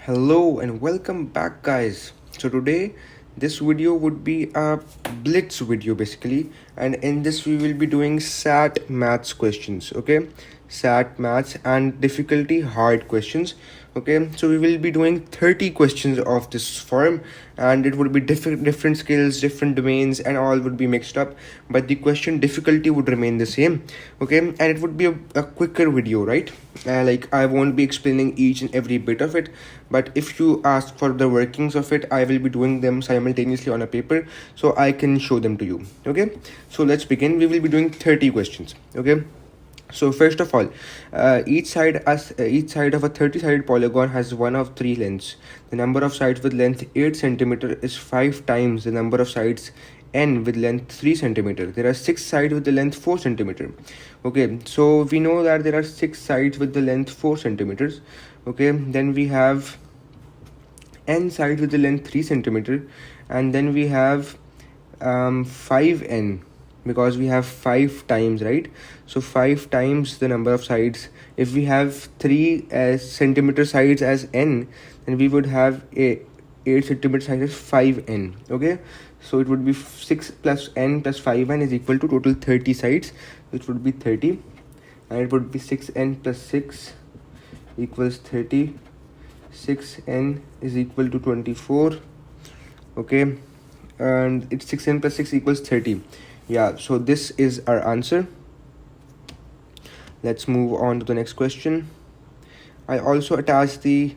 Hello and welcome back, guys. So today this video would be a blitz video basically, and in this we will be doing SAT maths questions. Okay, SAT maths and difficulty hard questions. Okay, so we will be doing 30 questions of this form, and it would be different skills, different domains, and all would be mixed up, but the question difficulty would remain the same. Okay, and it would be a quicker video, right? Like I won't be explaining each and every bit of it, but if you ask for the workings of it, I will be doing them simultaneously on a paper so I can show them to you. Okay, so let's begin. We will be doing 30 questions. Okay, so first of all, each side of a 30-sided polygon has one of three lengths. The number of sides with length 8 centimeter is 5 times the number of sides n with length 3 centimeter. There are 6 sides with the length 4 centimeter. Okay, so we know that there are 6 sides with the length 4 centimeters. Okay, then we have n sides with the length 3 centimeter, and then we have 5n, because we have 5 times, right? So 5 times the number of sides. If we have 3 centimeter sides as n, then we would have a 8 centimeter size as 5n. Okay, so it would be 6 plus n plus 5n is equal to total 30 sides, which would be 30, and it would be 6n plus 6 equals 30. 6n is equal to 24. Okay, and it's 6n plus 6 equals 30. Yeah, so this is our answer. Let's move on to the next question. I also attached the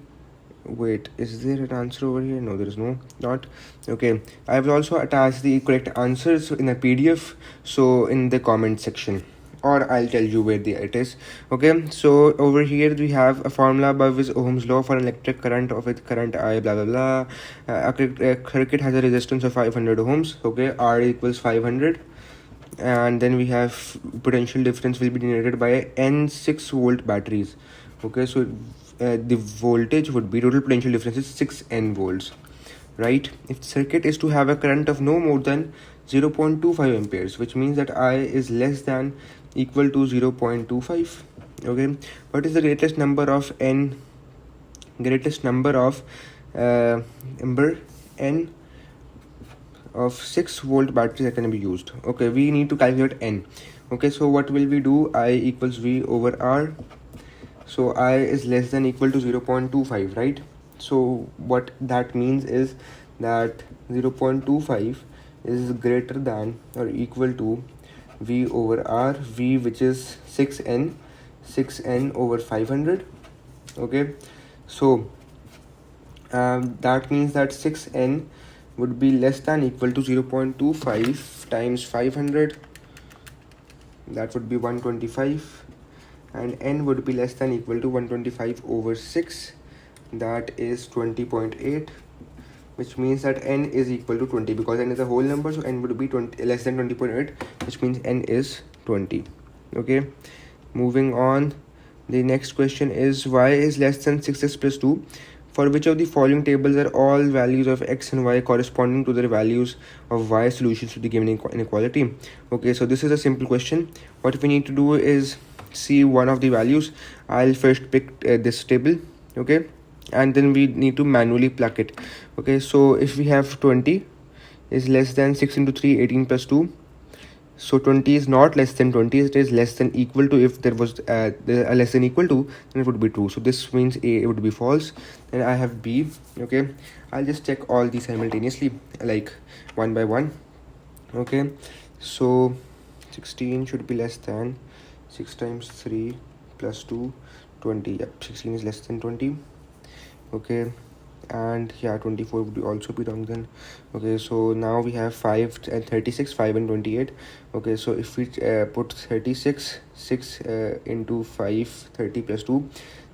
wait, is there an answer over here? No, there is not. Okay, I will also attach the correct answers in a PDF, so in the comment section, or I'll tell you where it is. Okay, so over here we have a formula by which Ohm's law for an electric current of its current I, blah blah blah. A circuit has a resistance of 500 ohms. Okay, R equals 500, and then we have potential difference will be generated by n 6 volt batteries. Okay, so the voltage would be total potential difference is 6n volts, right? If the circuit is to have a current of no more than 0.25 amperes, which means that I is less than equal to 0.25. Okay, what is the greatest number of n of 6 volt batteries that can be used? Okay, we need to calculate n. Okay, so what will we do? I equals v over r. So I is less than equal to 0.25, right? So what that means is that 0.25 is greater than or equal to v over r, v which is 6n over 500. Okay, so that means that 6n would be less than equal to 0.25 times 500, that would be 125, and n would be less than equal to 125 over 6, that is 20.8, which means that n is equal to 20, because n is a whole number, so n would be 20 less than 20.8, which means n is 20. Okay, moving on, the next question is y is less than 6x plus 2. For which of the following tables are all values of x and y corresponding to their values of y solutions to the given inequality? Okay, so this is a simple question. What we need to do is see one of the values. I'll first pick this table. Okay, and then we need to manually plug it. Okay, so if we have 20 is less than 6 into 3, 18 plus 2. So 20 is not less than 20, it is less than equal to. If there was a less than equal to, then it would be true. So this means A would be false. Then I have B. Okay, I'll just check all these simultaneously, like one by one. Okay, so 16 should be less than 6 times 3 plus 2, 20. Yep, 16 is less than 20. Okay, and yeah, 24 would also be wrong then. Okay, so now we have 5 and 36, 5 and 28. Okay, so if we put 36, 6 into 5, 30 plus 2,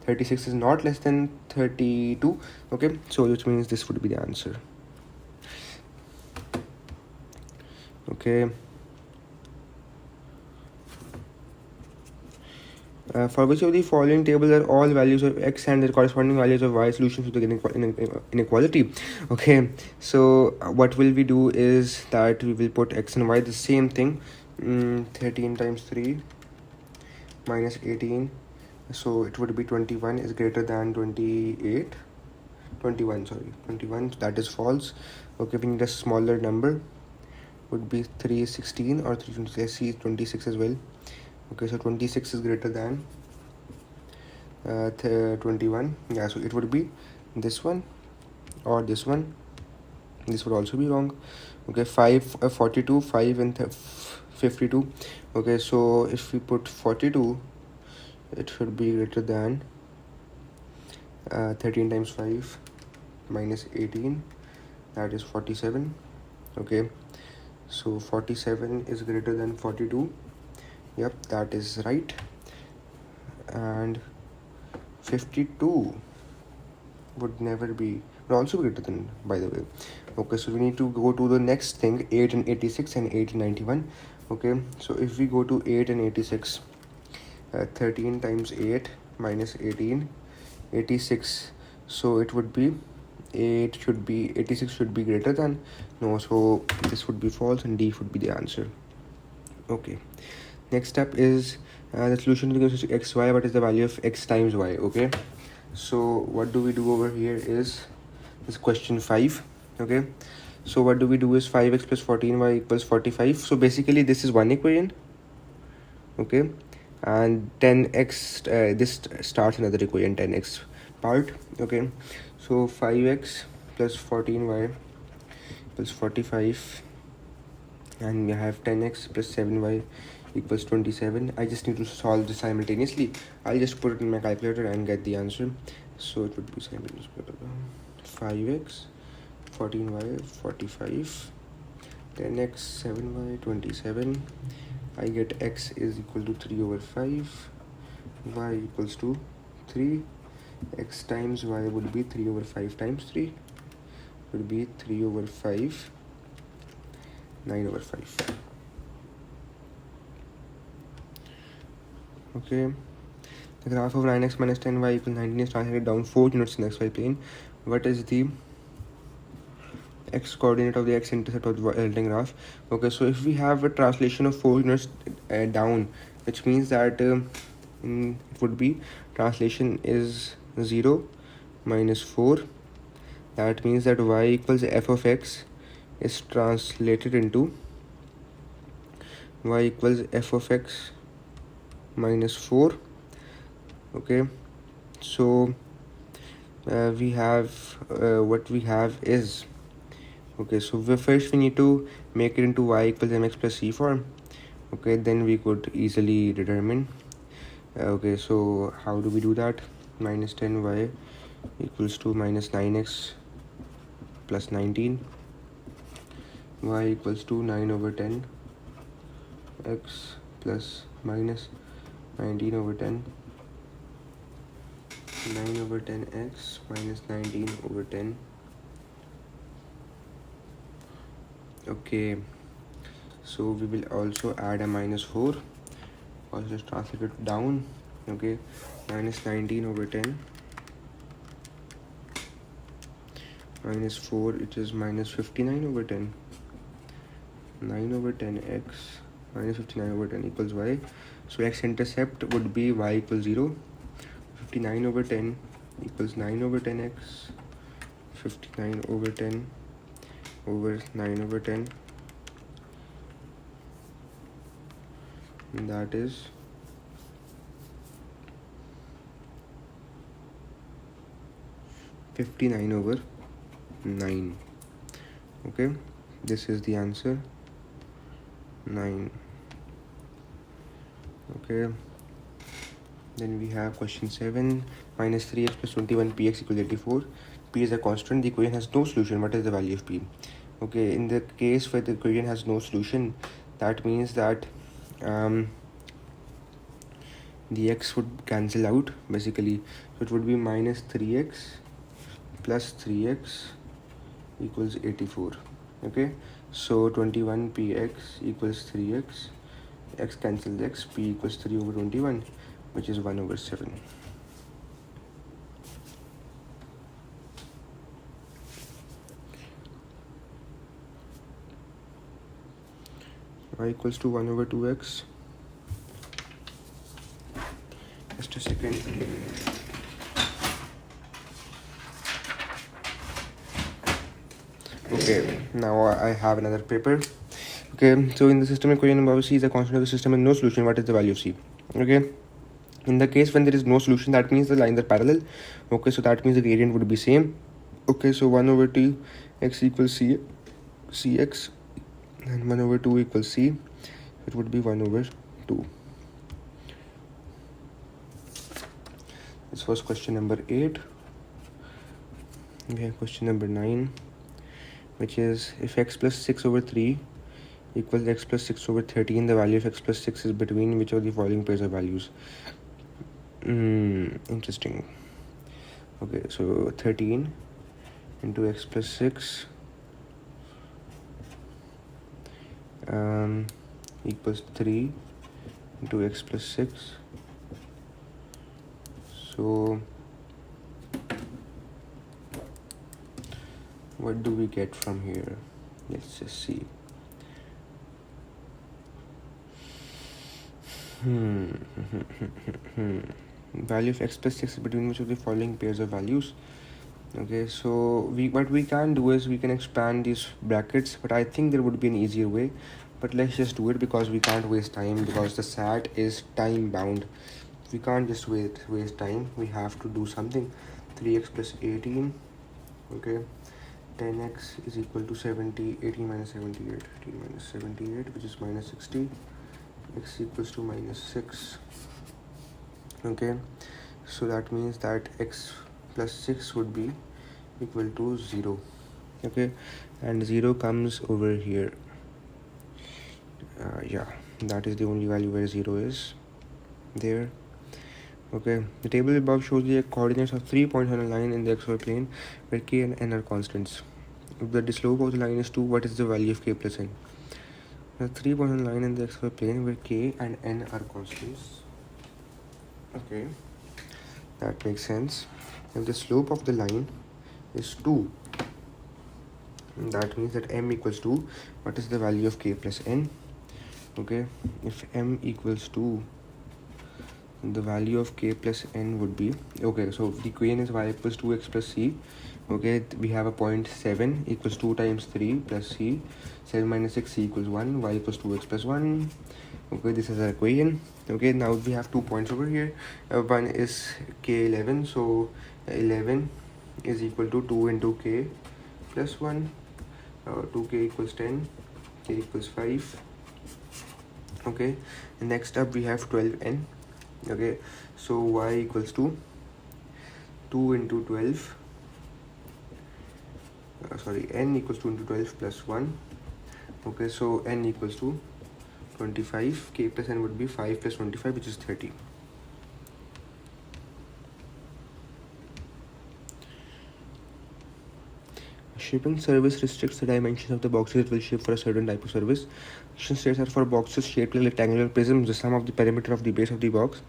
36 is not less than 32. Okay, so which means this would be the answer. Okay, for which of the following tables are all values of x and their corresponding values of y solutions to the inequality? Okay, so what will we do is that we will put x and y the same thing. 13 times 3 minus 18, so it would be 21 is greater than 28. 21, sorry, 21, that is false. Okay, we need a smaller number, would be 316 or 320. Let's see 26 as well. Okay, so 26 is greater than 21. Yeah, so it would be this one or this one. This would also be wrong. Okay, 42, 5 and 52. Okay, so if we put 42, it should be greater than 13 times 5 minus 18, that is 47. Okay, so 47 is greater than 42. Yep, that is right. And 52 would never be, would also be greater than, by the way. Okay, so we need to go to the next thing, 8 and 86 and 8 and 91. Okay, so if we go to 8 and 86, 13 times 8 minus 18, 86. So it would be 86 should be greater than, no, so this would be false and D would be the answer. Okay, next step is the solution to the question xy. What is the value of x times y? Okay, so what do we do over here is this question 5. Okay, so what do we do is 5x plus 14y equals 45. So basically this is one equation. Okay, and 10x, this starts another equation, 10x part. Okay, so 5x plus 14y equals 45, and we have 10x plus 7y equals 27. I just need to solve this simultaneously. I'll just put it in my calculator and get the answer. So it would be 5x 14y 45, 10x 7y 27. I get x is equal to 3 over 5, y equals to 3. X times y would be 3 over 5 times 3 would be 3 over 5, 9 over 5. Okay, the graph of 9x minus 10y equals 19 is translated down 4 units in xy plane. What is the x coordinate of the x-intercept of the resulting graph? Okay, so if we have a translation of 4 units down, which means that it would be translation is 0 minus 4. That means that y equals f of x is translated into y equals f of x minus 4. Okay, so we have what we have is, okay, so first we need to make it into y equals mx plus c form. Okay, then we could easily determine. Okay, so how do we do that? Minus 10y equals to minus 9x plus 19, y equals to 9 over 10 x plus minus 19 over 10, 9 over 10 x minus 19 over 10. Okay, so we will also add a minus 4, or just translate it down. Okay, minus 19 over 10 minus 4, it is minus 59 over 10. 9 over 10x minus 59 over 10 equals y. So x-intercept would be y equals 0. 59 over 10 equals 9 over 10x. 59 over 10 over 9 over 10. And that is 59 over 9. Okay, this is the answer, 9. Okay, then we have question 7. Minus 3x plus 21 px equals 84. P is a constant. The equation has no solution. What is the value of p? Okay, in the case where the equation has no solution, that means that the x would cancel out basically. So it would be minus 3x plus 3x equals 84. Okay, so 21 px equals 3x, x cancels x, p equals 3 over 21, which is 1 over 7. Y equals to 1 over 2x. Just a second. Okay, now I have another paper. Okay, so in the system equation above, C is a constant of the system and no solution. What is the value of C? Okay, in the case when there is no solution, that means the lines are parallel. Okay, so that means the gradient would be same. Okay, so 1 over 2 x equals C, cx, and 1 over 2 equals C. It would be 1 over 2. This was question number 8. We have question number 9, which is if x plus 6 over 3 equals x plus 6 over 13, the value of x plus 6 is between which of the following pairs of values? Interesting. Okay, so 13 into x plus 6 equals 3 into x plus 6. So what do we get from here? Let's just see. Value of x plus 6 is between which of the following pairs of values? Okay, so what we can do is we can expand these brackets, but I think there would be an easier way. But let's just do it because we can't waste time, because the SAT is time bound. We can't just waste time. We have to do something. 3x plus 18. Okay, 10x is equal to 70. 18 minus 78. 18 minus 78, which is minus 60. X equals to minus 6. Okay, so that means that x plus 6 would be equal to 0. Okay, and 0 comes over here. Yeah, that is the only value where 0 is there. Okay, the table above shows the coordinates of 3 points on a line in the xy plane where k and n are constants. If the slope of the line is 2, what is the value of k plus n? The 3 points on a line in the xy plane where k and n are constants. Okay, that makes sense. If the slope of the line is 2, that means that m equals 2. What is the value of k plus n? Okay, if m equals 2, the value of k plus n would be, okay, so the equation is y equals 2x plus c. Okay, we have a point 7 equals 2 times 3 plus c. 7 minus 6, c equals 1. Y equals 2x plus 1. Okay, this is our equation. Okay, now we have 2 points over here. One is k11, so 11 is equal to 2 into k plus 1. 2k equals 10, k equals 5. Okay, and next up we have 12n. Okay, so y equals to 2 into 12, n equals 2 into 12 plus 1. Okay, so n equals to 25. K plus n would be 5 plus 25, which is 30. Shipping service restricts the dimensions of the boxes it will ship for a certain type of service. States are for boxes shaped like rectangular prisms, the sum of the perimeter of the base of the box.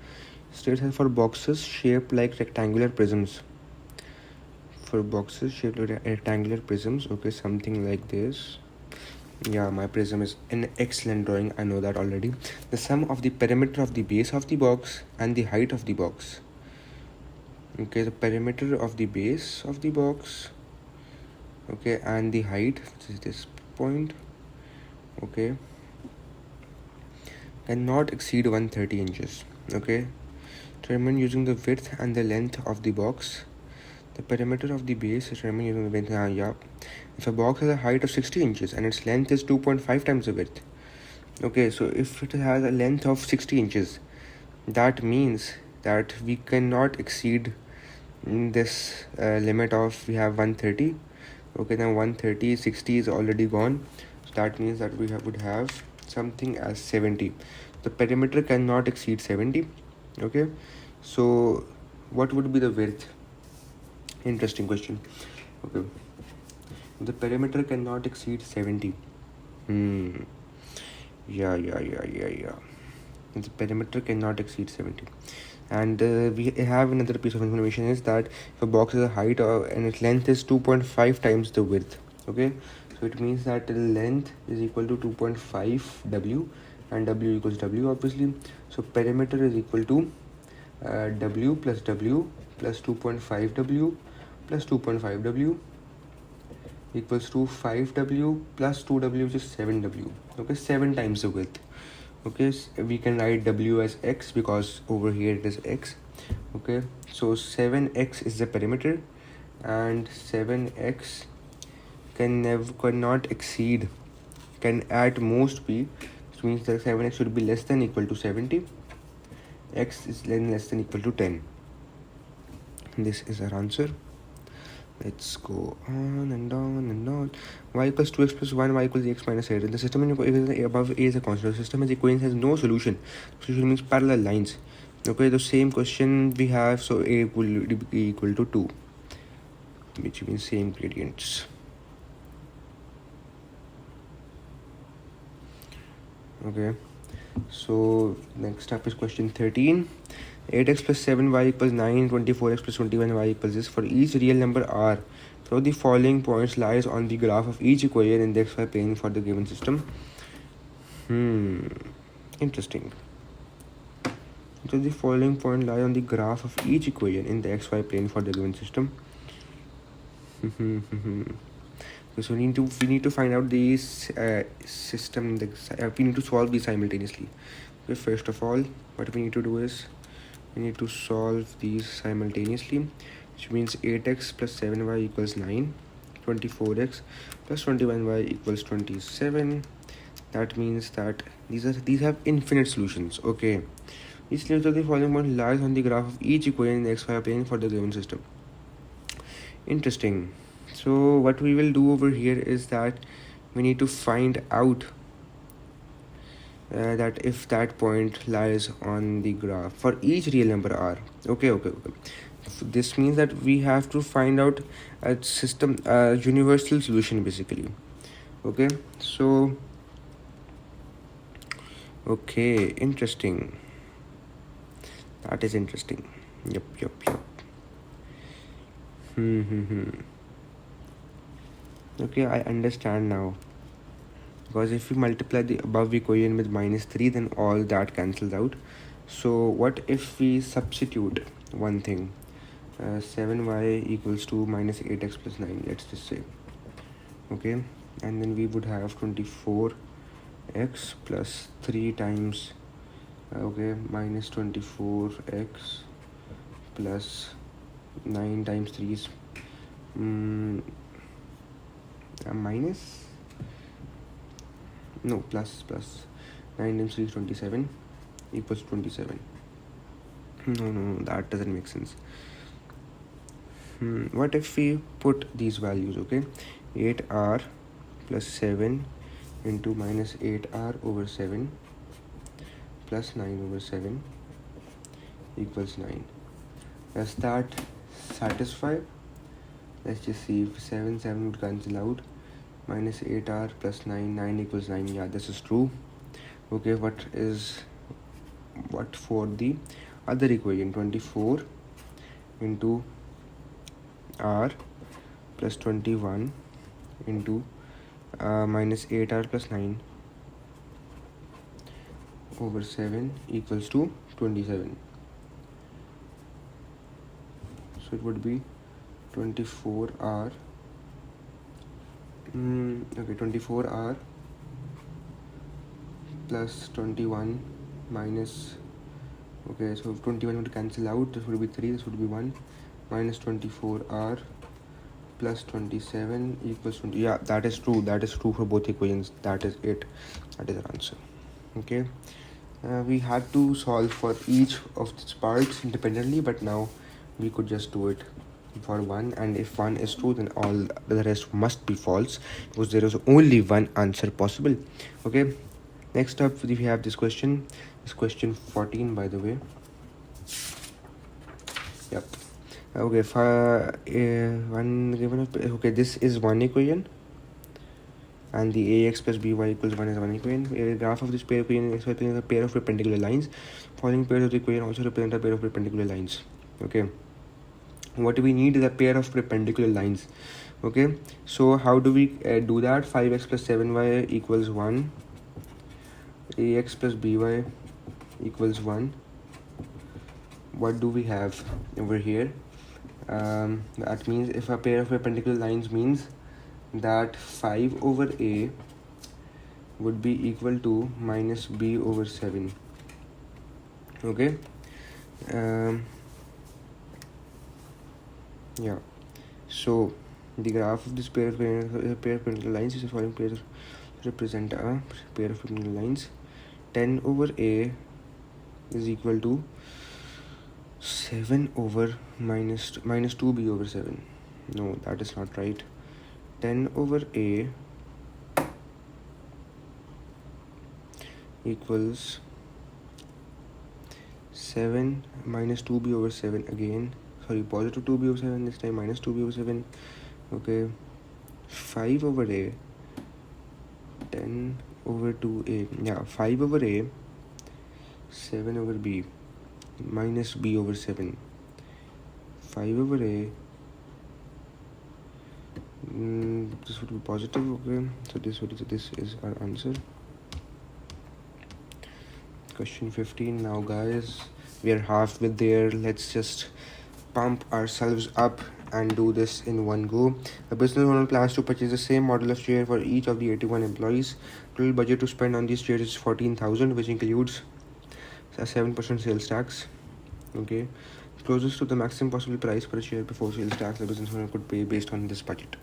States are for boxes shaped like rectangular prisms. For boxes shaped like rectangular prisms, okay, something like this. Yeah, my prism is an excellent drawing, I know that already. The sum of the perimeter of the base of the box and the height of the box. Okay, the perimeter of the base of the box, okay, and the height, which is this point, okay, cannot exceed 130 inches. Okay, determine using the width and the length of the box. The perimeter of the base is determined using the width. Yeah, if a box has a height of 60 inches and its length is 2.5 times the width. Okay, so if it has a length of 60 inches, that means that we cannot exceed this limit of, we have 130. Okay, now 130, 60 is already gone, so that means that we would have something as 70. The perimeter cannot exceed 70. Okay, so what would be the width? Interesting question. Okay, the perimeter cannot exceed 70. Yeah. The perimeter cannot exceed 70. And we have another piece of information is that if a box has a height and its length is 2.5 times the width. Okay, so it means that the length is equal to 2.5 w, and w equals w obviously. So perimeter is equal to w plus 2.5 w plus 2.5 w. equals to 5w plus 2w, which is 7w. Okay, 7 times the width. Okay, so we can write w as x because over here it is x. Okay, so 7x is the perimeter, and 7x cannot exceed, can at most be, which means that 7x should be less than equal to 70. X is less than equal to 10. This is our answer. Let's go on and on and on. Y equals 2x plus 1, y equals x minus 8. The system above A is a constant. The system has equations, has no solution. Solution means parallel lines. Okay, the same question we have, so A will be equal to 2, which means same gradients. Okay, so next up is question 13. 8x plus 7y equals 9, 24x plus 21y equals this. For each real number r, so the following points lies on the graph of each equation in the xy plane for the given system. Interesting. So the following point lie on the graph of each equation in the xy plane for the given system. So we need to find out these system. We need to solve these simultaneously. Okay, first of all, what we need to do is we need to solve these simultaneously, which means 8x plus 7y equals 9, 24x plus 21y equals 27. That means that these have infinite solutions. Okay, each solution of the following point lies on the graph of each equation in the xy plane for the given system. Interesting. So what we will do over here is that we need to find out that if that point lies on the graph for each real number r. Okay. This means that we have to find out a system, universal solution basically. Okay, so okay, interesting. That is interesting. Yep. Okay, I understand now. Because if we multiply the above equation with -3, then all that cancels out. So what if we substitute one thing? 7y equals to minus 8x plus 9, let's just say. Okay, and then we would have 24x plus 3 times, okay, minus 24x plus 9 times 3 is minus, no, plus 9 times 3 is 27 equals 27. No, that doesn't make sense. What if we put these values? Okay, 8r plus 7 into minus 8r over 7 plus 9 over 7 equals 9. Does that satisfy? Let's just see. If 7 would cancel out. Minus 8r plus 9 equals 9. Yeah, this is true. Okay, what for the other equation? 24 into r plus 21 into minus 8r plus 9 over 7 equals to 27. So it would be 24r. Okay, 24r plus 21 minus, okay, so 21 would cancel out. This would be 3, this would be 1, minus 24r plus 27 equals 20. Yeah, that is true. That is true for both equations. That is it. That is our answer. Okay, we had to solve for each of its parts independently, but now we could just do it for one, and if one is true, then all the rest must be false, because there is only one answer possible. Okay, next up we have this question. This question 14, by the way. Yep. Okay, one given. Okay, this is one equation, and the ax plus by equals 1 is one equation. A graph of this pair equation is a pair of perpendicular lines. Following pairs of the equation also represent a pair of perpendicular lines. Okay, what we need is a pair of perpendicular lines. Okay, so how do we do that? 5x plus 7y equals 1, ax plus by equals 1. What do we have over here? That means if a pair of perpendicular lines means that 5 over a would be equal to minus b over 7. Okay. Yeah, so the graph of this pair of perpendicular lines is the following pairs represent a pair of perpendicular lines. 10 over a is equal to 7 over minus 2b over 7. No, that is not right. 10 over a equals 7 minus 2b over 7 again. Sorry, positive 2b over 7 this time, minus 2b over 7. Okay, 5 over a, 10 over 2a. Yeah, 5 over a, 7 over b, minus b over 7. 5 over a, this would be positive. Okay, so this is our answer. Question 15 now, guys. We are halfway there. Let's just pump ourselves up and do this in one go. A business owner plans to purchase the same model of chair for each of the 81 employees. Total budget to spend on these chairs is 14,000, which includes a 7% sales tax. Okay, closest to the maximum possible price per chair before sales tax the business owner could pay based on this budget.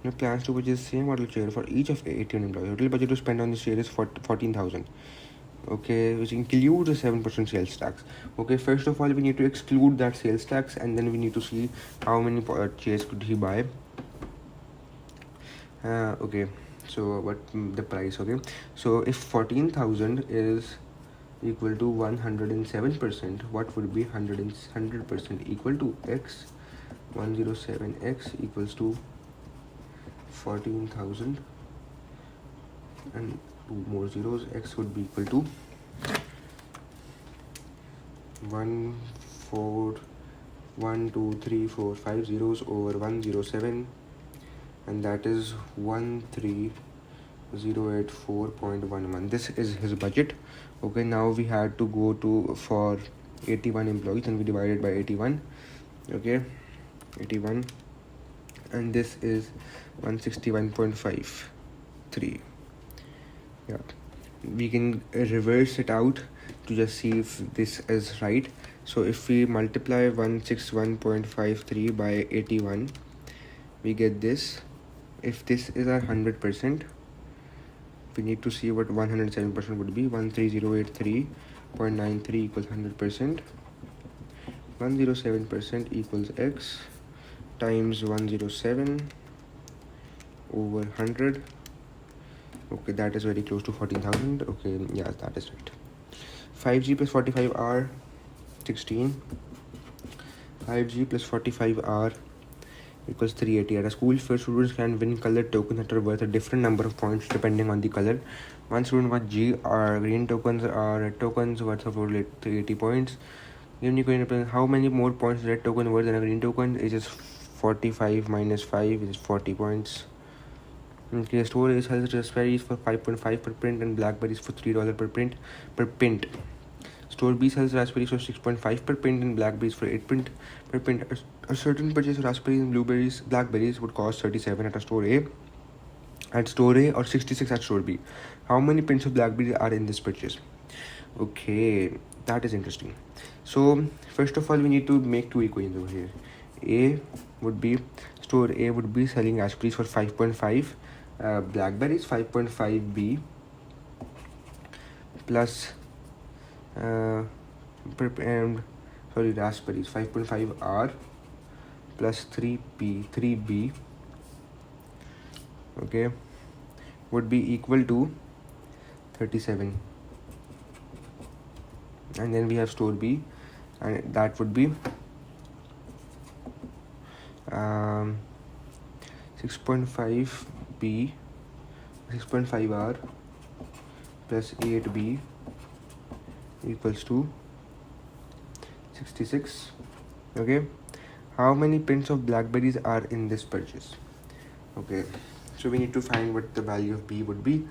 Now plans to purchase the same model chair for each of 81 employees. Total budget to spend on this chair is 14,000. Okay, which includes a 7% sales tax. Okay, first of all we need to exclude that sales tax, and then we need to see how many chairs could he buy. Okay, so what the price? Okay, so if 14,000 is equal to 107%, what would be 100% equal to x? 107x equals to 14,000 and 2 more zeros. X would be equal to 1 2 3 4 5 zeros over 107, and that is 13084.11. This is his budget. Okay, now we had to go to for 81 employees and we divided by 81. Okay, 81, and this is 161.53. Yeah, we can reverse it out to just see if this is right. So if we multiply 161.53 by 81, we get this. If this is our 100%, we need to see what 107% would be. 13083.93 equals 100%. 107% equals x times 107 over 100. Okay, that is very close to 14,000. Okay, yeah, that is right. 5g plus 45r, 16. 5g plus 45r equals 380. At a school fair, students can win colored tokens that are worth a different number of points depending on the color. One student got G, or green tokens are red tokens worth of 380 points. Given you how many more points red token worth than a green token? It is 45 minus 5 is 40 points. Okay, store A sells raspberries for 5.5 per print and blackberries for $3 per pint. Store B sells raspberries for 6.5 per pint and blackberries for 8 pint per pint. A certain purchase of raspberries and blackberries would cost 37 at store A, or 66 at store B. How many pints of blackberries are in this purchase? Okay, that is interesting. So first of all, we need to make two equations over here. Store A would be selling raspberries for 5.5, blackberries 5.5 B plus raspberries 5.5 R plus 3B, okay, would be equal to 37. And then we have store B, and that would be 6.5 B, 6.5 R plus 8B equals to 66. Okay, how many pints of blackberries are in this purchase? Okay, so we need to find what the value of B would be.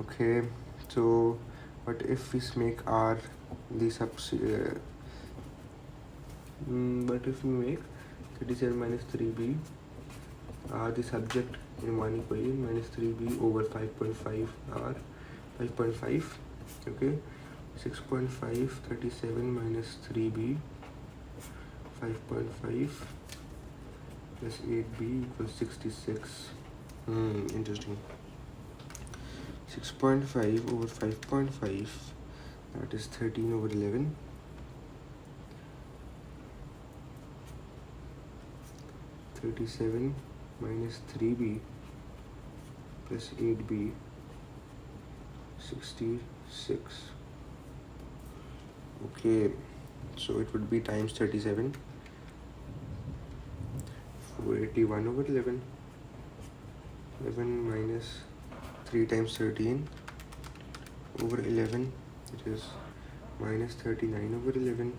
Okay, so what if we make R the but if we make 37 minus 3B the subject in one equation minus 3b over 5.5 r 5.5. Okay, 6.5 37 minus 3b 5.5 plus 8b equals 66. Interesting. 6.5 over 5.5, that is 13 over 11. 37 minus 3b plus 8b 66. Okay, so it would be times 37, 481 over 11. 11 minus 3 times 13 over 11, it is minus 39 over 11.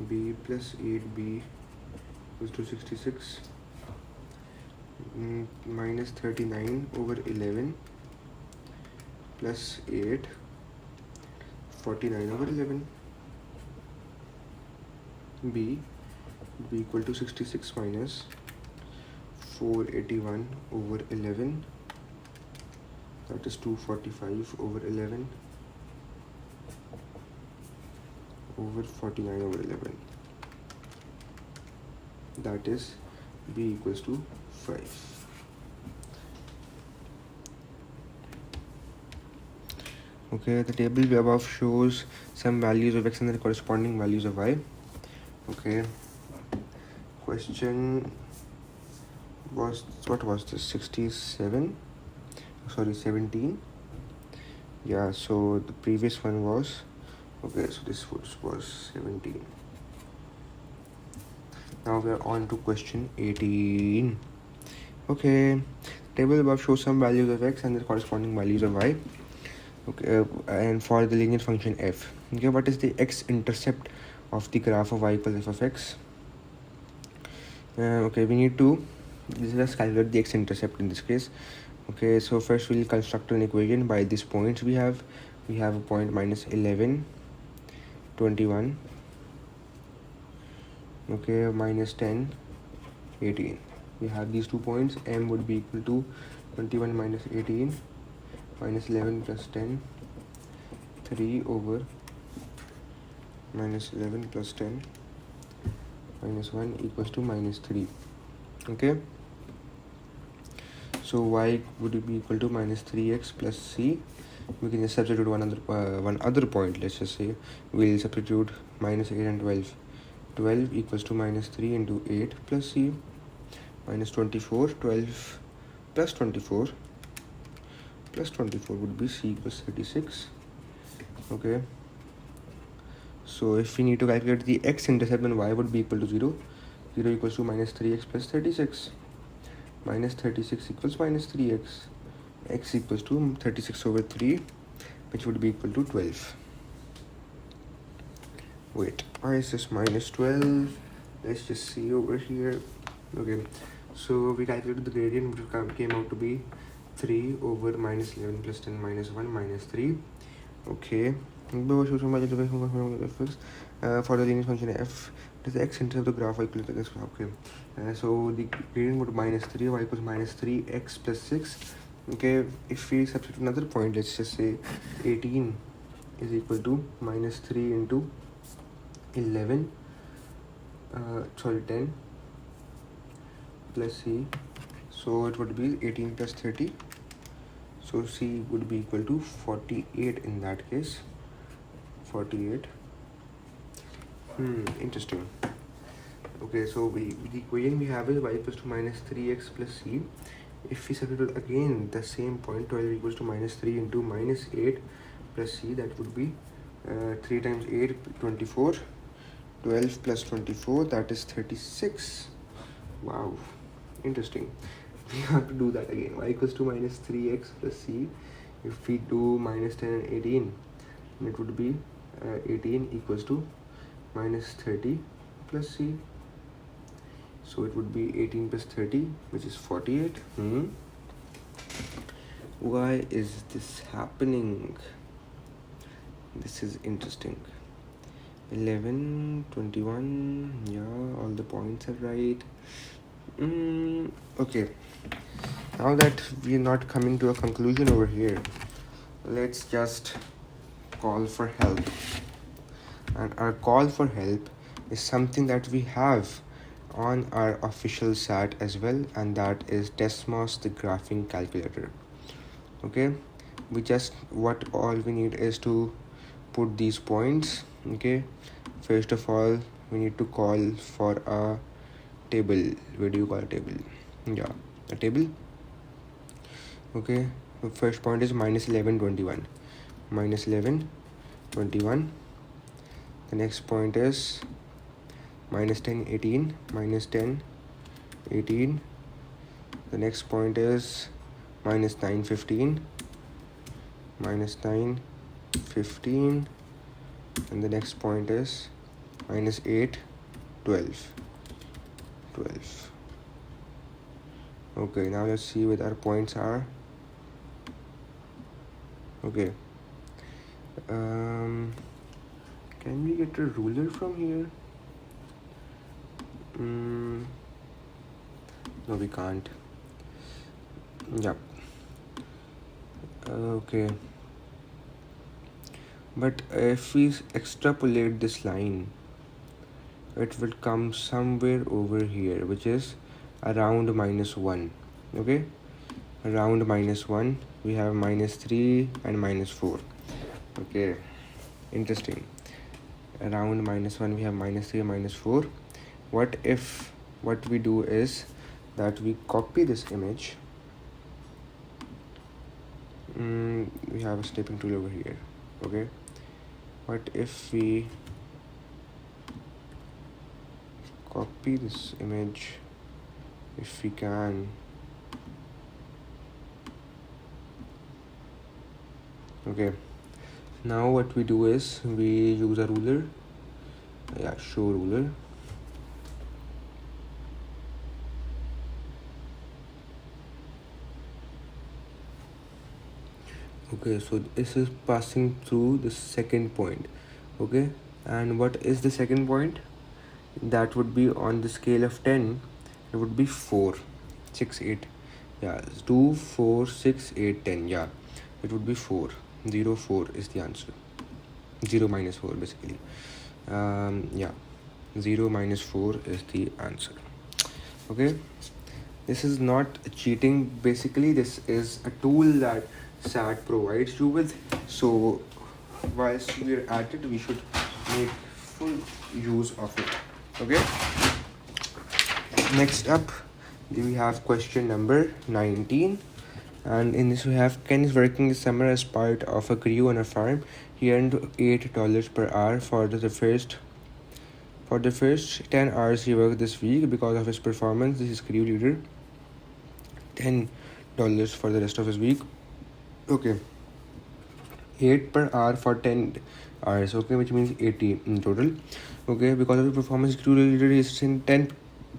B plus 8b equals to 66. Minus 39 over 11 plus 8, 49 over 11. B would be equal to 66 minus 481 over 11, that is 245 over 11 over 49 over 11, that is B equals to 5. Okay, the table above shows some values of x and the corresponding values of y. Okay, question was, what was this, 67, sorry, 17. Yeah, so the previous one was, okay, so this was 17. Now we are on to question 18. Okay, table above shows some values of x and the corresponding values of y. Okay, and for the linear function f. Okay, what is the x-intercept of the graph of y equals f of x? Okay, we need to just calculate the x-intercept in this case. Okay, so first we'll construct an equation by these points we have. We have a point minus 11, 21. Okay, minus 10, 18. We have these 2 points. M would be equal to 21 minus 18 minus 11 plus 10, 3 over minus 11 plus 10 minus 1 equals to minus 3. Okay, so y would be equal to minus 3x plus c. We can just substitute one other point. Let's just say we'll substitute minus 8 and 12. 12 equals to minus 3 into 8 plus c minus 24. 12 plus 24 plus 24 would be c equals 36. Okay, so if we need to calculate the x-intercept, then y would be equal to 0. 0 equals to minus 3x plus 36. Minus 36 equals minus 3x. X equals to 36 over 3, which would be equal to 12. Wait, why is this minus 12? Let's just see over here. Okay, so we calculated the gradient, which came out to be 3 over minus 11 plus 10 minus 1 minus 3. Okay, for the linear function f, it is the x-intercept of the graph y equals to x. Okay, so the gradient would be minus 3, y equals minus 3, x plus 6. Okay, if we substitute another point, let's just say 18 is equal to minus 3 into 11, 10 plus c, so it would be 18 plus 30, so c would be equal to 48 in that case. 48. Interesting. Okay, so the equation we have is y equals to minus 3x plus c. If we substitute again the same point, 12 equals to minus 3 into minus 8 plus c, that would be 3 times 8, 24. 12 plus 24, that is 36. Wow, interesting. We have to do that again. Y equals to minus 3x plus c. If we do minus 10 and 18, it would be 18 equals to minus 30 plus c. So it would be 18 plus 30, which is 48. Why is this happening? This is interesting. 11, 21, yeah, all the points are right. Okay, now that we're not coming to a conclusion over here, let's just call for help. And our call for help is something that we have on our official site as well, and that is Desmos the graphing calculator. Okay, we just, what all we need is to put these points. Okay, first of all we need to call for a table. Where do you call a table? Yeah, a table. Okay, the first point is minus 11 21, minus 11 21. The next point is minus 10 18, minus 10 18. The next point is minus 9 15, minus 9 15. And the next point is minus 8 12 12. Okay, now let's see what our points are. Okay, can we get a ruler from here? No, we can't. Yeah. Okay, but if we extrapolate this line, it will come somewhere over here, which is around minus 1. Okay, around minus 1 we have minus 3 and minus 4. Okay, interesting. Around minus 1 we have minus 3 and minus 4. What if what we do is that we copy this image. We have a snipping tool over here. Okay, what if we copy this image, if we can? Okay, now what we do is we use a ruler. Yeah, show ruler. Okay, so this is passing through the second point. Okay, and what is the second point? That would be on the scale of 10, it would be 4 6 8. Yeah, 2 4 6 8 10. Yeah, it would be 4 0 4 is the answer. 0 minus 4 basically. Yeah, 0 minus 4 is the answer. Okay, this is not cheating. Basically, this is a tool that SAT provides you with. So whilst we're at it, we should make full use of it. Okay, next up we have question number 19, and in this we have Ken is working this summer as part of a crew on a farm. He earned $8 per hour for the first 10 hours he worked this week. Because of his performance, this is crew leader. $10 for the rest of his week. Okay, 8 per hour for 10 hours. Okay, which means 80 in total. Okay, because of the performance, crew leader is in 10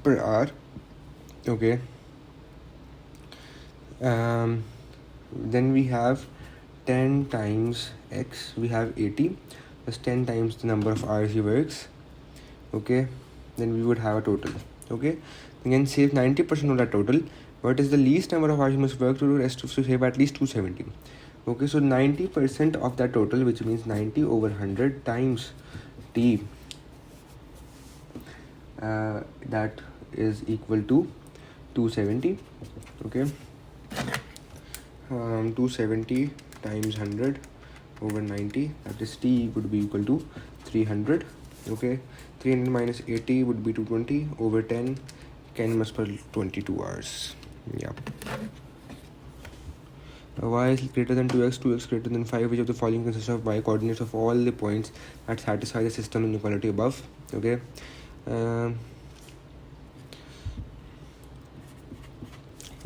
per hour. Okay, then we have 10 times x, we have 80 plus 10 times the number of hours he works. Okay, then we would have a total. Okay, again save 90% of that total. What is the least number of hours you must work to do rest to save at least 270? Okay, so 90% of that total, which means 90 over 100 times t, that is equal to 270. Okay, 270 times 100 over 90, that is t would be equal to 300. Okay, 300 minus 80 would be 220 over 10. Ken must per 22 hours. Yeah. Y is greater than 2x, 2x greater than 5. Which of the following consists of y coordinates of all the points that satisfy the system inequality above? Okay,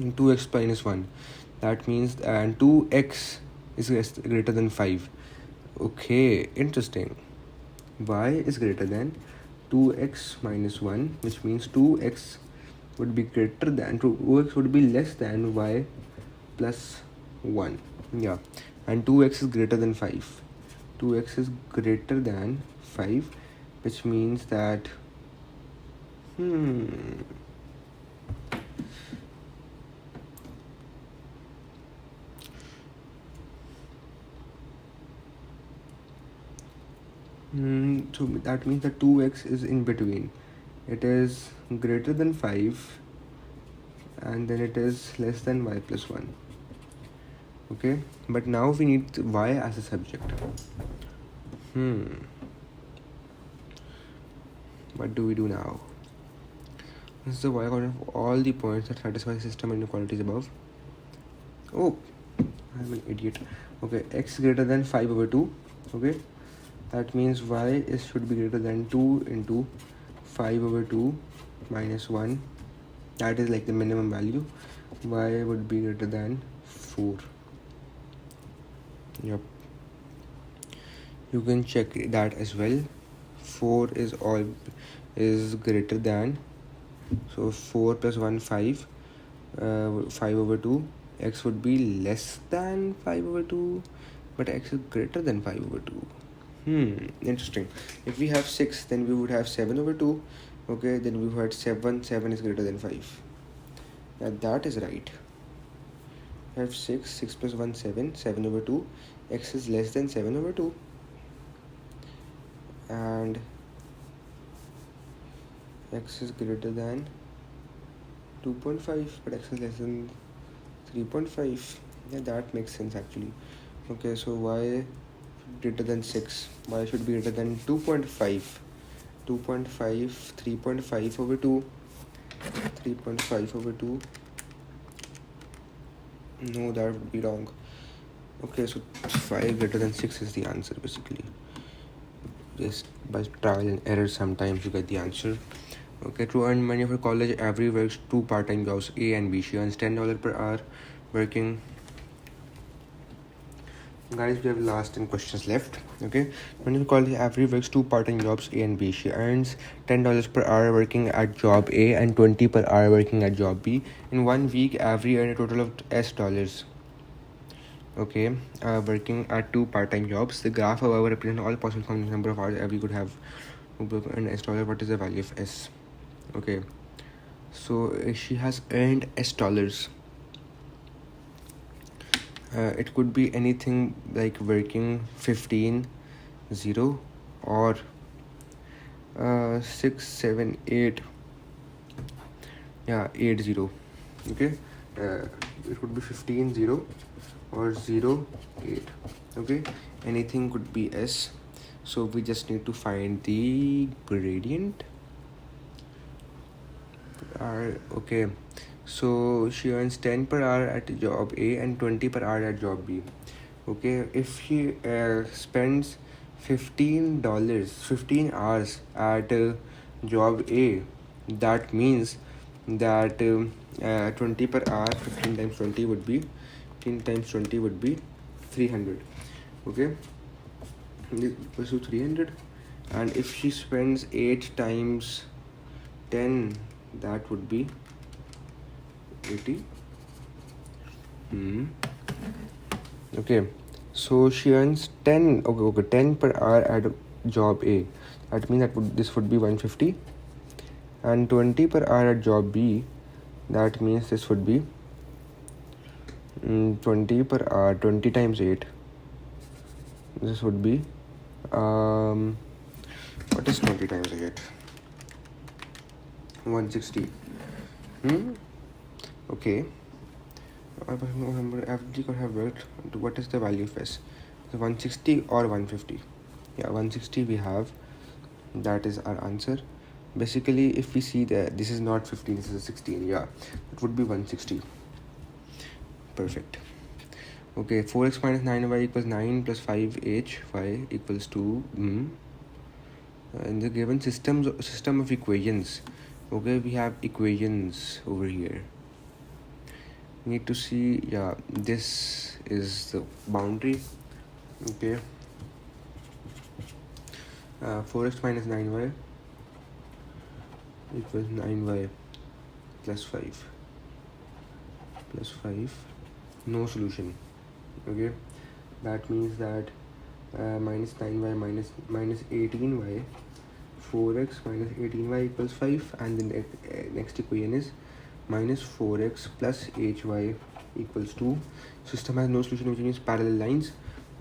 2x minus 1, that means, and 2x is greater than 5. Okay, interesting. Y is greater than 2x minus 1, which means 2x would be greater than 2x would be less than y plus 1. Yeah, and 2x is greater than 5. 2x is greater than 5, which means that So that means that 2x is in between. It is greater than 5 and then it is less than y plus 1. Okay, but now we need y as a subject. What do we do now? This is the y coordinate of all the points that satisfy system inequalities above. Oh, I'm an idiot. Okay, x greater than 5 over 2. Okay, that means y should be greater than 2 into 5 over 2 minus 1. That is like the minimum value. Y would be greater than 4. Yep, you can check that as well. 4 is greater than, so 4 plus 1 5, 5 over 2. X would be less than 5 over 2, but x is greater than 5 over 2. Interesting. If we have 6, then we would have 7 over 2. Okay, then we had 7 is greater than 5. Yeah, that is right. I have 6 plus 1 7 over 2. X is less than 7 over 2, and x is greater than 2.5, but x is less than 3.5. Yeah, that makes sense actually. Okay, so y greater than 6, y should be greater than 2.5. 2.5, 3.5 over 2, 3.5 over 2. No, that would be wrong. Okay, so 5 greater than 6 is the answer basically. Just by trial and error sometimes you get the answer. Okay, to earn money for college, Avery works 2 part-time jobs, A and B. She earns $10 per hour working. Guys, we have last 10 questions left. Okay, when you college, Avery works 2 part-time jobs, A and B. She earns $10 per hour working at job A and $20 per hour working at job B. In 1 week, Avery earned a total of $S. Okay, working at 2 part-time jobs. The graph, however, represents all possible combinations number of hours Avery could have earned $S. What is the value of S? Okay, so she has earned $S. It could be anything like working 15 0 or 6 7 8. Yeah, 8 0. Okay, it could be 15 0 or 0 8. Okay, anything could be S. So we just need to find the gradient. Okay, so she earns 10 per hour at job A and 20 per hour at job B. Okay, if she spends $15 15 hours at job A, that means that 20 per hour, 15 times 20 would be 15 times 20 would be 300. Okay, equals to 300. And if she spends 8 times 10, that would be 80. Okay, so she earns 10 10 per hour at job A. That means that this would be 150, and 20 per hour at job B. That means this would be 20 per hour, 20 times 8. This would be what is 20 times 8? 160. Okay, number FG could have worked. What is the value of S? So 160 or 150? Yeah, 160 we have. That is our answer. Basically, if we see that this is not 15, this is a 16. Yeah, it would be 160. Perfect. Okay, 4x minus 9y equals 9 plus 5h y equals to in the given system of equations. Okay, we have equations over here. We need to see, yeah, this is the boundary. Okay, 4x minus 9y equals 9y plus 5 no solution. Okay, that means that minus 9y minus 18y, 4x minus 18y equals 5, and the next equation is minus 4x plus hy equals 2. System has no solution, which means parallel lines.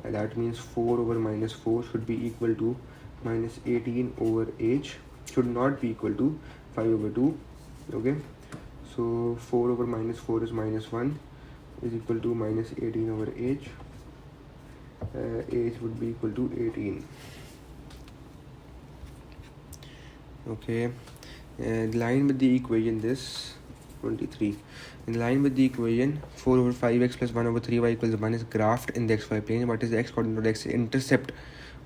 That means 4 over minus 4 should be equal to minus 18 over h should not be equal to 5 over 2. Okay, so 4 over minus 4 is minus 1 is equal to minus 18 over h. H would be equal to 18. Okay, in line with the equation this 23. In line with the equation 4 over 5x plus 1 over 3y equals 1 is graphed in the xy plane. What is the x coordinate or the x-intercept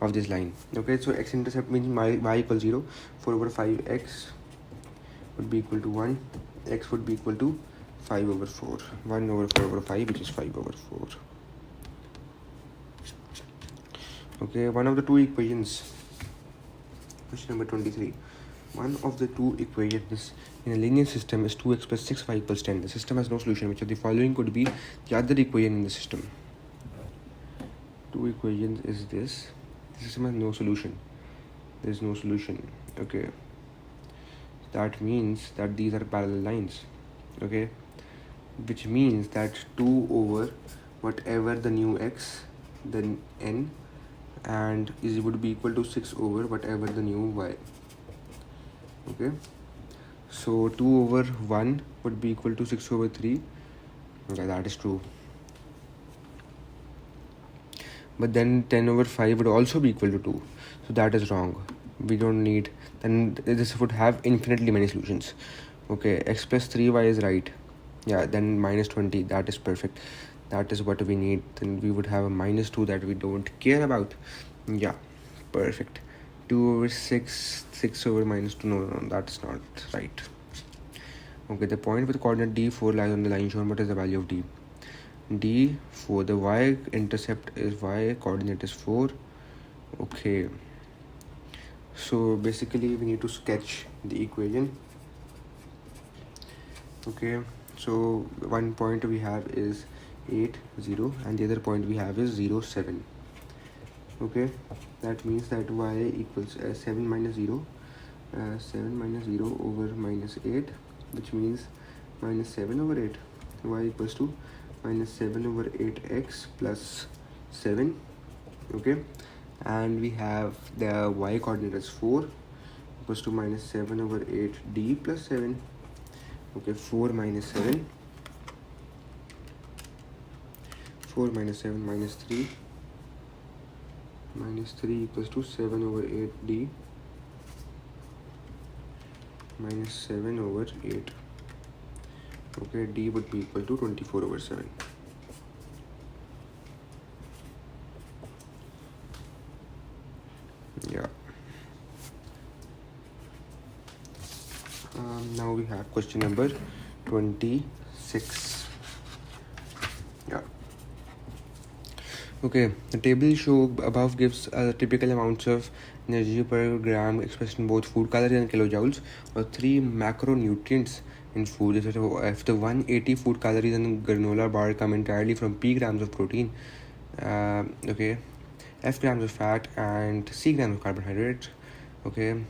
of this line? Okay, so x-intercept means y equals 0. 4 over 5x would be equal to 1. X would be equal to 5 over 4. 1 over 4 over 5, which is 5 over 4. Okay, one of the two equations. Question number 23. One of the two equations in a linear system is 2x plus 6y equals 10. The system has no solution. Which of the following could be the other equation in the system? Two equations is this. The system has no solution. There is no solution. Okay. That means that these are parallel lines. Okay. Which means that 2 over whatever the new x, then n, and is would be equal to 6 over whatever the new y. Okay, so 2 over 1 would be equal to 6 over 3. Okay, that is true. But then 10 over 5 would also be equal to 2. So that is wrong. We don't need, then this would have infinitely many solutions. Okay, x plus 3y is right. Yeah, then minus 20, that is perfect. That is what we need. Then we would have a minus 2 that we don't care about. Yeah, perfect. 2 over 6, 6 over minus 2, no, that's not right. Okay, the point with coordinate d4 lies on the line shown. What is the value of d? d4, the y-intercept is y, coordinate is 4. Okay, so basically we need to sketch the equation. Okay, so one point we have is 8, 0, and the other point we have is 0, 7. Okay, that means that y equals 7 minus 0, 7 minus 0 over minus 8, which means minus 7 over 8. Y equals to minus 7 over 8x plus 7. Okay, and we have the y coordinate as 4 equals to minus 7 over 8d plus 7. Okay, 4 minus 7, 4 minus 7 minus 3, minus 3 equals to 7 over 8d minus 7 over 8. Okay, d would be equal to 24 over 7. Yeah. Now we have question number 26. Yeah. Okay, the table show above gives typical amounts of energy per gram expressed in both food calories and kilojoules or 3 macronutrients in food. If the 180 food calories in granola bar come entirely from p grams of protein, okay, f grams of fat and c grams of carbohydrate, okay,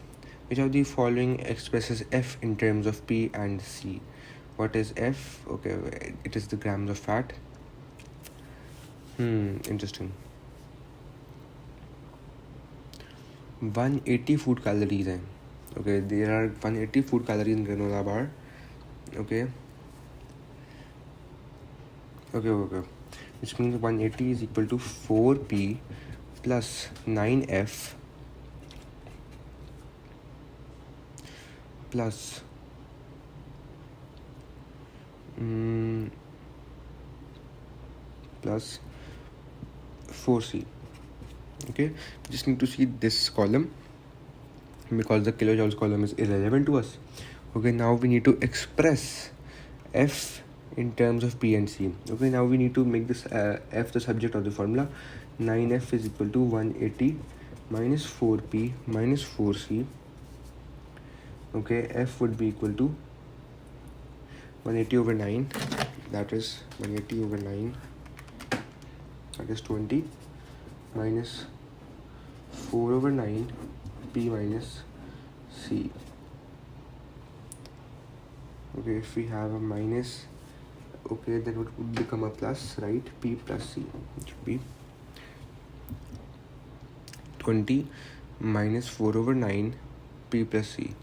which of the following expresses f in terms of p and c? What is f? Okay, it is the grams of fat. Interesting. 180 food calories हैं. Okay, there are 180 food calories in granola bar. Okay, which means 180 is equal to 4p plus 9f plus plus 4c. Okay, just need to see this column because the kilojoules column is irrelevant to us. Okay, now we need to express f in terms of p and c. Okay, now we need to make this f the subject of the formula. 9f is equal to 180 minus 4p minus 4c. Okay, f would be equal to 180 over 9, that is 180 over 9, that is 20, minus 4 over 9, p minus c. Okay, if we have a minus, okay, then it would become a plus, right? P plus c, it should be 20 minus 4 over 9 p plus c,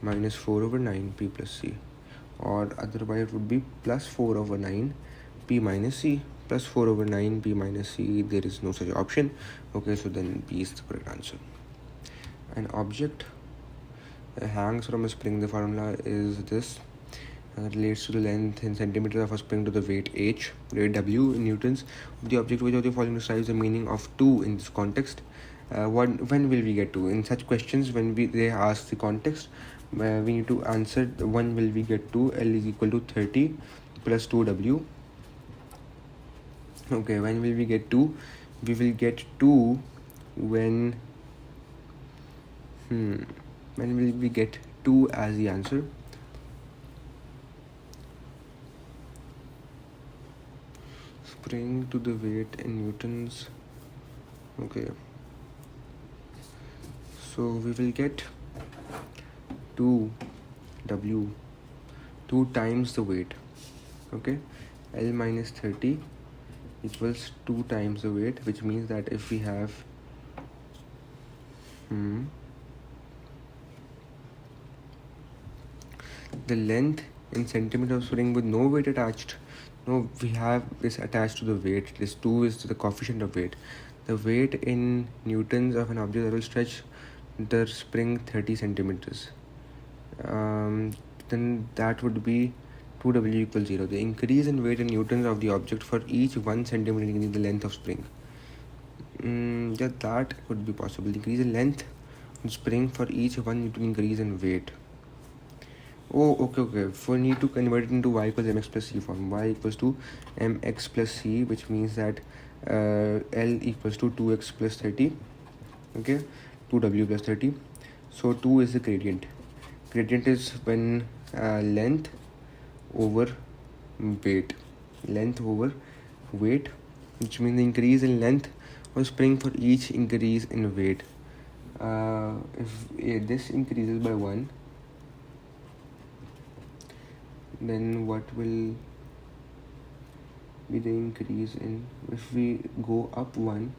minus 4 over 9 p plus c, or otherwise it would be plus 4 over 9 p minus c, plus 4 over 9 p minus c. There is no such option. Okay, so then B is the correct answer. An object hangs from a spring. The formula is this. Relates to the length in centimeters of a spring to the weight h, weight w in newtons of the object. Which of the following describes the meaning of 2 in this context? When will we get to? In such questions, when they ask the context, we need to answer when will we get to. L is equal to 30 plus 2w. Okay, when will we get to? We will get to when when will we get 2 as the answer? Spring to the weight in newtons. Okay, so we will get 2w, 2 times the weight. Okay, L minus 30 equals 2 times the weight, which means that if we have the length in centimeters of spring with no weight attached. No, we have this attached to the weight. This 2 is the coefficient of weight. The weight in newtons of an object that will stretch the spring 30 centimeters. Then that would be 2w equals 0. The increase in weight in newtons of the object for each 1 centimeter in the length of spring. Yeah, that could be possible. Increase in length of spring for each 1 Newton increase in weight. Oh, okay. So we need to convert it into y equals mx plus c form. Y equals to mx plus c, which means that L equals to 2x plus 30. Okay, 2w plus 30. So 2 is the gradient. Gradient is when length over weight. Length over weight, which means the increase in length of spring for each increase in weight. If this increases by 1, then what will be the increase in? If we go up 1,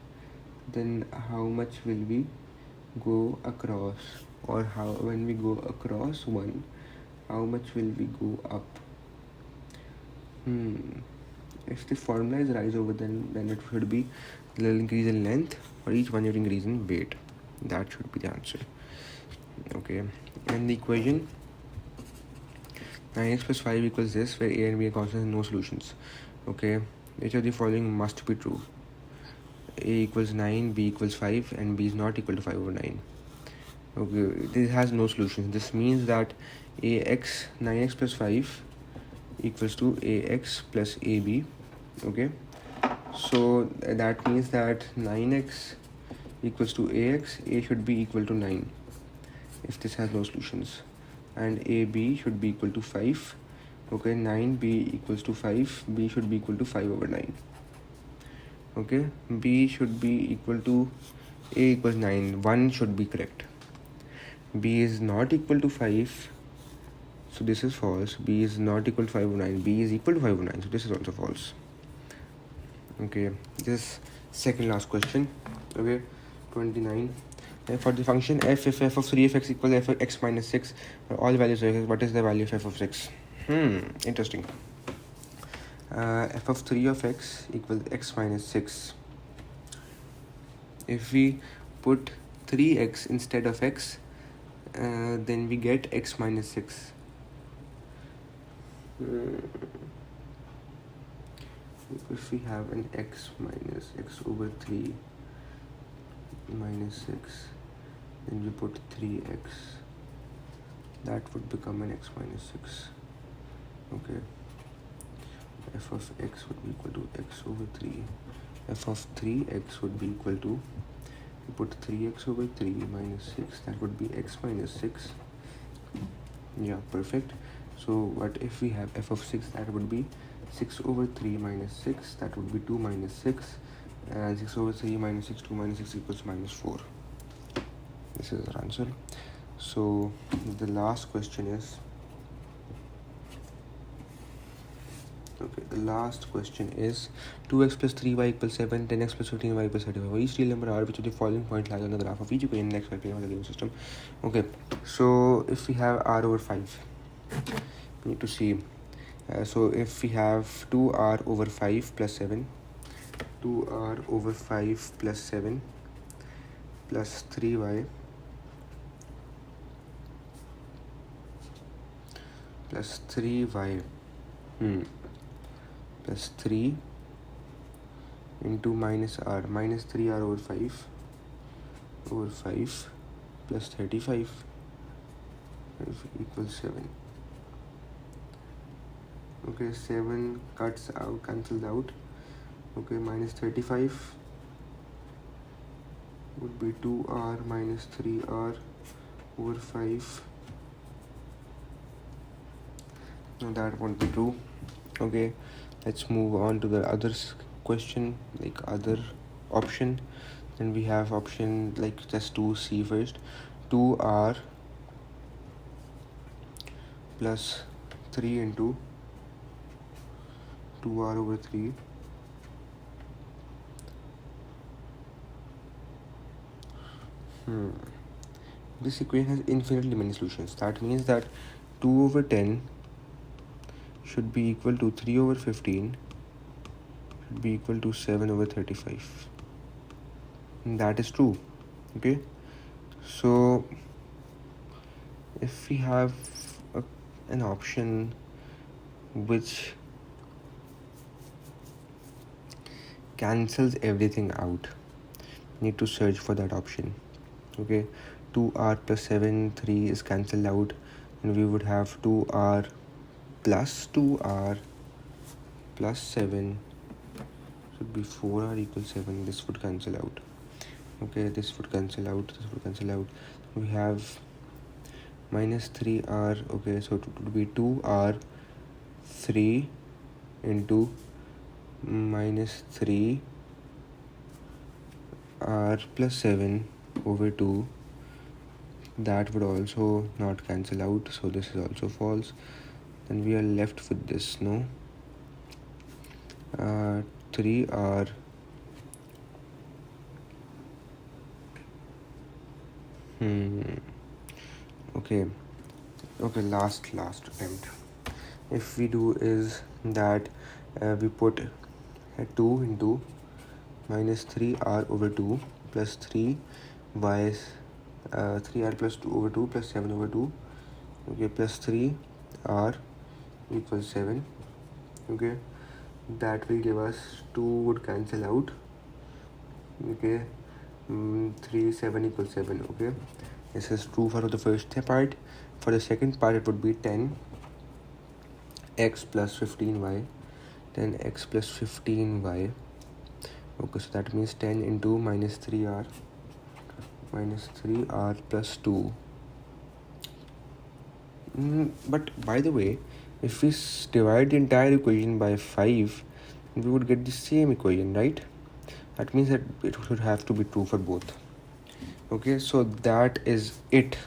then how much will we go across? Or how, when we go across 1, how much will we go up? If the formula is rise over, then it should be the increase in length for each 1 unit increase in weight. That should be the answer. Okay, and the equation 9x plus 5 equals this, where a and b are constants and no solutions. Okay, which of the following must be true? A equals 9, b equals 5, and b is not equal to 5 over 9. Okay, this has no solutions. This means that 9x plus 5 equals to ax plus ab. Okay, so that means that 9x equals to ax, a should be equal to 9 if this has no solutions, and ab should be equal to 5. Okay, 9b equals to 5, b should be equal to 5 over 9. Okay, b should be equal to a equals 9, 1 should be correct. B is not equal to 5, so this is false. B is not equal to 5 over 9, b is equal to 5 over 9, so this is also false. Okay, this second last question. Okay, 29. For the function f, if f of 3 of x equals f of x minus 6 for all values of x, what is the value of f of 6? Interesting. F of 3 of x equals x minus 6. If we put 3x instead of x, then we get x minus 6. If we have an x minus x over 3 minus 6, then we put 3x, that would become an x minus 6. Okay, f of x would be equal to x over 3. F of 3x would be equal to, we put 3x over 3 minus 6, that would be x minus 6. Yeah, perfect. So what if we have f of 6, that would be 6 over 3 minus 6, that would be 2 minus 6, and 6 over 3 minus 6, 2 minus 6 equals minus 4. This is our answer. So the last question is, Okay, the last question is 2x plus 3y equals 7, 10x plus 15y equals 35. For each real number r, which of the following point lies on the graph of each equation in the x of the given system? Okay, so if we have r over 5, we need to see. So if we have 2r over 5 plus 7, 2r over 5 plus 7 plus 3y plus 3y plus 3 into minus 3r over 5 plus 35 equals 7. Okay, 7 cancels out. Okay, minus 35 would be 2r minus 3r over 5. No, that won't be true. Okay, let's move on to the other question, like other option. Then we have option like just 2c first. 2r plus 3 into 2r over 3 This equation has infinitely many solutions. That means that 2 over 10 should be equal to 3 over 15 should be equal to 7 over 35. And that is true. Okay, so if we have an option which cancels everything out, need to search for that option. Okay, 2r plus 7, 3 is cancelled out, and we would have 2r plus 2r plus 7 should be 4r equals 7. This would cancel out. Okay, this would cancel out, this would cancel out. We have minus 3r. Okay, so it would be 2r 3 into minus 3 r plus 7 over 2. That would also not cancel out, so this is also false. Then we are left with this, no? 3r okay, last attempt. If we do is that we put 2 into minus 3r over 2 plus 3y 3r plus 2 over 2 plus 7 over 2. Okay, plus 3r equals 7. Okay, that will give us 2 would cancel out. Okay, 3 7 equals 7. Okay, this is true for the first part. For the second part, it would be 10x plus 15y. 10x plus 15y. Okay, so that means 10 into minus 3r plus 2. But by the way, if we divide the entire equation by 5, we would get the same equation, right? That means that it should have to be true for both. Okay, so that is it.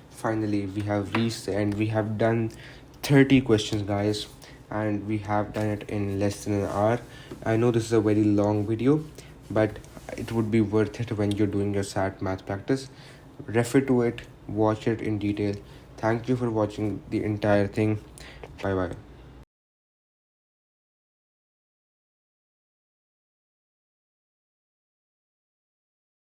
Finally, we have reached the end. We have done 30 questions, guys, and we have done it in less than an hour. I know this is a very long video, but it would be worth it when you're doing your SAT math practice. Refer to it, watch it in detail. Thank you for watching the entire thing. Bye bye.